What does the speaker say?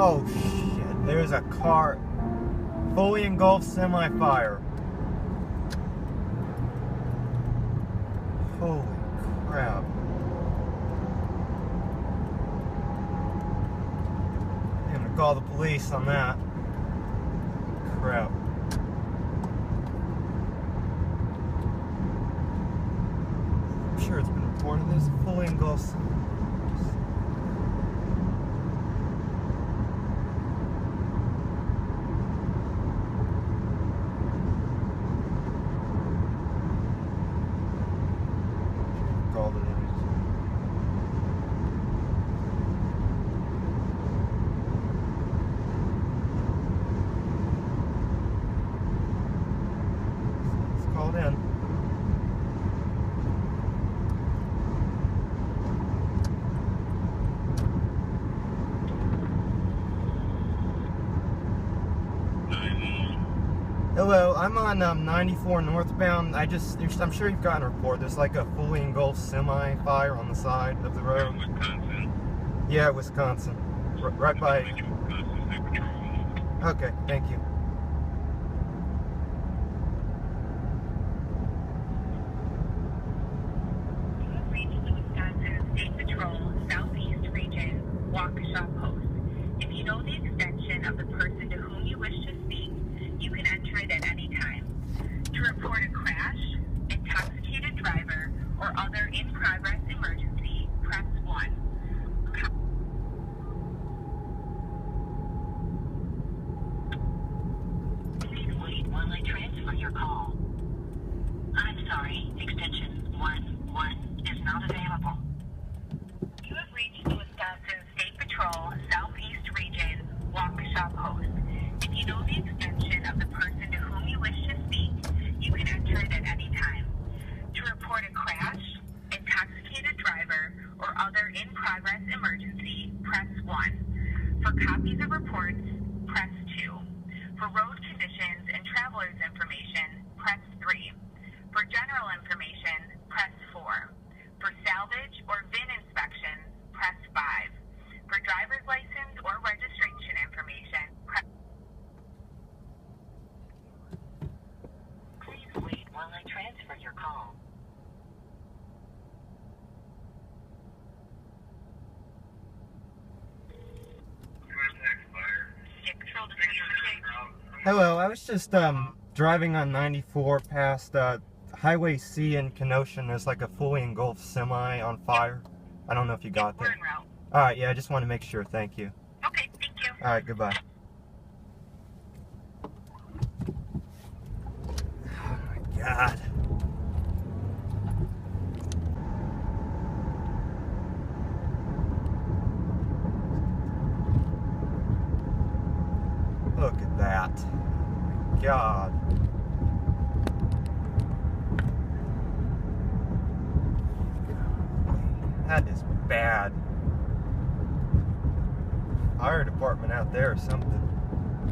Oh shit, there's a car. Fully engulfed semi-fire. Holy crap. I'm gonna call the police on that. Crap. I'm sure it's been reported. There's a fully engulfed. Called it in. It's called in. Hello, I'm on 94 northbound. I'm sure you've gotten a report. There's like a fully engulfed semi-fire on the side of the road. Wisconsin. Yeah, Wisconsin. Right by. Okay, thank you. You have reached the Wisconsin State Patrol Southeast Region Waukesha Post. If you know the extension of the person to whom you wish to speak, you can enter it at any time. To report a crash, intoxicated driver, or other in-progress emergency, press 1. Please wait while I transfer your call. I'm sorry, extension 11 is not available. You have reached the Wisconsin State Patrol Southeast Region Waukesha Post. If you know the extension of the person to whom you wish to speak, you can enter it at any time. To report a crash, intoxicated driver, or other in-progress emergency, press 1. For copies of reports, press 2. For road conditions and traveler's information, press 3. For general information, press 4. For salvage or VIN inspections, press 5. For driver's license or registration information, press... Please wait while I transfer your call. Hello, I was just driving on 94 past Highway C in Kenosha. There's like a fully engulfed semi on fire. I don't know if you got We're that. en route. Alright, yeah, I just want to make sure. Thank you. Okay, thank you. Alright, goodbye. Oh my god. Look at that. God. That is bad. Fire department out there or something.